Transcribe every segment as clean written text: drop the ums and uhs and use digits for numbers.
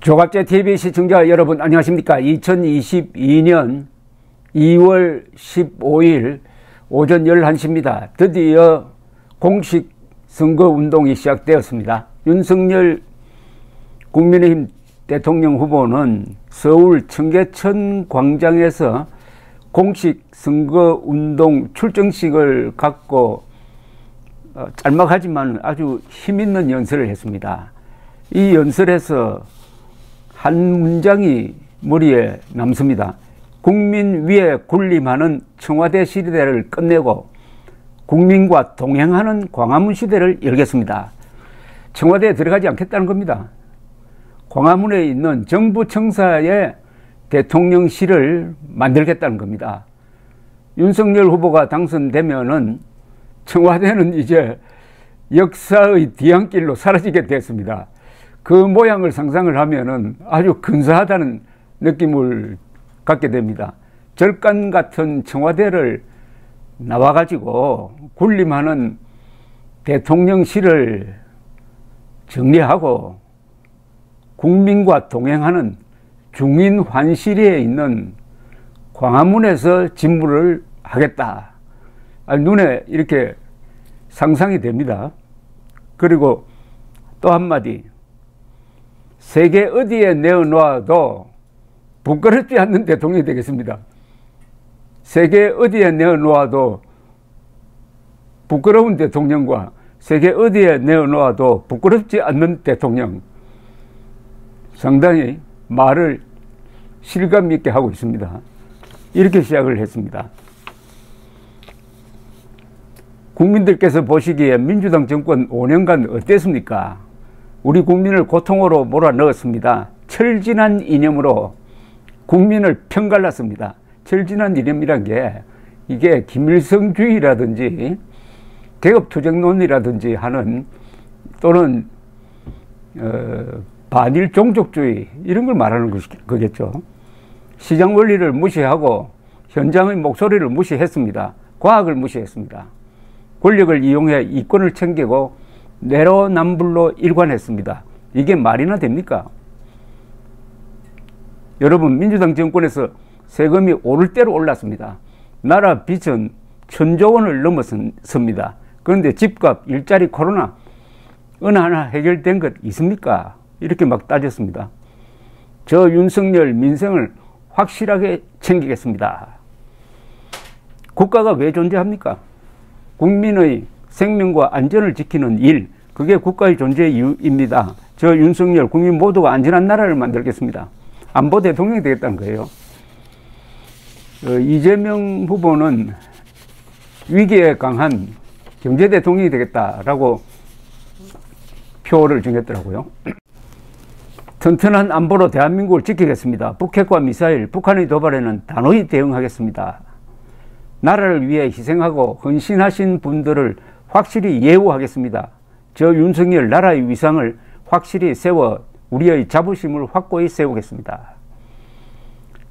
조갑제 TV 시청자 여러분 안녕하십니까. 2022년 2월 15일 오전 11시입니다. 드디어 공식 선거운동이 시작되었습니다. 윤석열 국민의힘 대통령 후보는 서울 청계천 광장에서 공식 선거운동 출정식을 갖고 짤막하지만 아주 힘있는 연설을 했습니다. 이 연설에서 한 문장이 머리에 남습니다. 국민 위에 군림하는 청와대 시대를 끝내고 국민과 동행하는 광화문 시대를 열겠습니다. 청와대에 들어가지 않겠다는 겁니다. 광화문에 있는 정부 청사에 대통령실을 만들겠다는 겁니다. 윤석열 후보가 당선되면은 청와대는 이제 역사의 뒤안길로 사라지게 됐습니다. 그 모양을 상상을 하면은 아주 근사하다는 느낌을 갖게 됩니다. 절간 같은 청와대를 나와가지고 군림하는 대통령실을 정리하고 국민과 동행하는 중인환실에 있는 광화문에서 집무를 하겠다. 눈에 이렇게 상상이 됩니다. 그리고 또 한마디, 세계 어디에 내어놓아도 부끄럽지 않는 대통령이 되겠습니다. 세계 어디에 내어놓아도 부끄러운 대통령과 세계 어디에 내어놓아도 부끄럽지 않는 대통령, 상당히 말을 실감 있게 하고 있습니다. 이렇게 시작을 했습니다. 국민들께서 보시기에 민주당 정권 5년간 어땠습니까? 우리 국민을 고통으로 몰아넣었습니다. 철진한 이념으로 국민을 편갈랐습니다. 철진한 이념이란 게 이게 김일성주의라든지 계급투쟁론이라든지 하는 또는 반일 종족주의 이런 걸 말하는 거겠죠. 시장 원리를 무시하고 현장의 목소리를 무시했습니다. 과학을 무시했습니다. 권력을 이용해 이권을 챙기고 내로남불로 일관했습니다. 이게 말이나 됩니까? 여러분, 민주당 정권에서 세금이 오를 대로 올랐습니다. 나라 빚은 1,000조 원을 넘어섭니다. 그런데 집값, 일자리, 코로나 어느 하나 해결된 것 있습니까? 이렇게 막 따졌습니다. 저 윤석열 민생을 확실하게 챙기겠습니다. 국가가 왜 존재합니까? 국민의 생명과 안전을 지키는 일, 그게 국가의 존재 이유입니다. 저 윤석열 국민 모두가 안전한 나라를 만들겠습니다. 안보 대통령이 되겠다는 거예요. 이재명 후보는 위기에 강한 경제 대통령이 되겠다라고 표를 정했더라고요. 튼튼한 안보로 대한민국을 지키겠습니다. 북핵과 미사일, 북한의 도발에는 단호히 대응하겠습니다. 나라를 위해 희생하고 헌신하신 분들을 확실히 예우하겠습니다. 저 윤석열 나라의 위상을 확실히 세워 우리의 자부심을 확고히 세우겠습니다.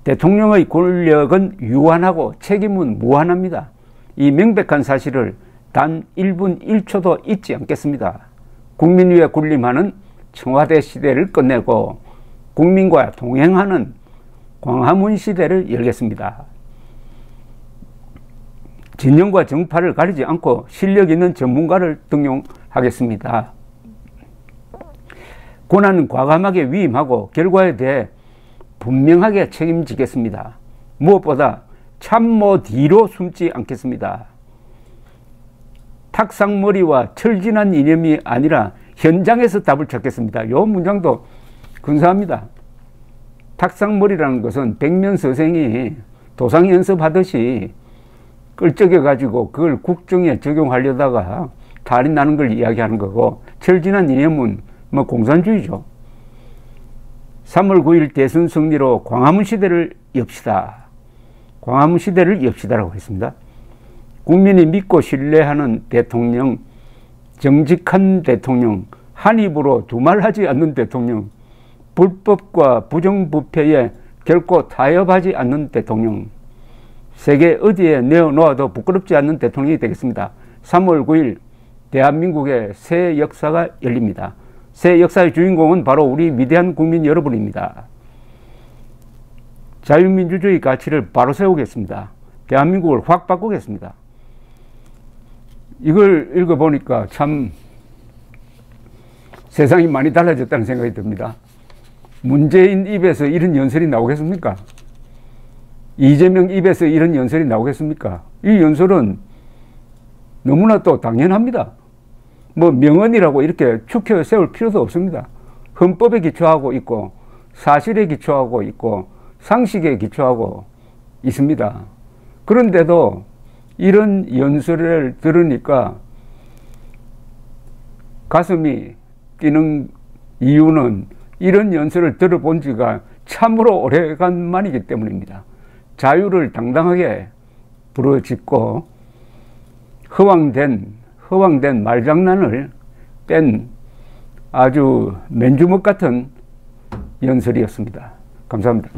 대통령의 권력은 유한하고 책임은 무한합니다. 이 명백한 사실을 단 1분 1초도 잊지 않겠습니다. 국민 위에 군림하는 청와대 시대를 끝내고 국민과 동행하는 광화문 시대를 열겠습니다. 진영과 정파를 가리지 않고 실력 있는 전문가를 등용하겠습니다. 고난은 과감하게 위임하고 결과에 대해 분명하게 책임지겠습니다. 무엇보다 참모 뒤로 숨지 않겠습니다. 탁상머리와 철진한 이념이 아니라 현장에서 답을 찾겠습니다. 이 문장도 근사합니다. 탁상머리라는 것은 백면서생이 도상 연습하듯이 끌적여 가지고 그걸 국정에 적용하려다가 탈이 나는 걸 이야기하는 거고, 철진한 이념은 뭐 공산주의죠. 3월 9일 대선 승리로 광화문 시대를 엽시다. 광화문 시대를 엽시다라고 했습니다. 국민이 믿고 신뢰하는 대통령, 정직한 대통령, 한 입으로 두말하지 않는 대통령, 불법과 부정부패에 결코 타협하지 않는 대통령, 세계 어디에 내어놓아도 부끄럽지 않는 대통령이 되겠습니다. 3월 9일 대한민국의 새 역사가 열립니다. 새 역사의 주인공은 바로 우리 위대한 국민 여러분입니다. 자유민주주의 가치를 바로 세우겠습니다. 대한민국을 확 바꾸겠습니다. 이걸 읽어보니까 참 세상이 많이 달라졌다는 생각이 듭니다. 문재인 입에서 이런 연설이 나오겠습니까? 이재명 입에서 이런 연설이 나오겠습니까? 이 연설은 너무나 또 당연합니다. 뭐 명언이라고 이렇게 축혀 세울 필요도 없습니다. 헌법에 기초하고 있고 사실에 기초하고 있고 상식에 기초하고 있습니다. 그런데도 이런 연설을 들으니까 가슴이 뛰는 이유는 이런 연설을 들어본 지가 참으로 오래간만이기 때문입니다. 자유를 당당하게 부르짖고 허황된 말장난을 뺀 아주 맨주먹 같은 연설이었습니다. 감사합니다.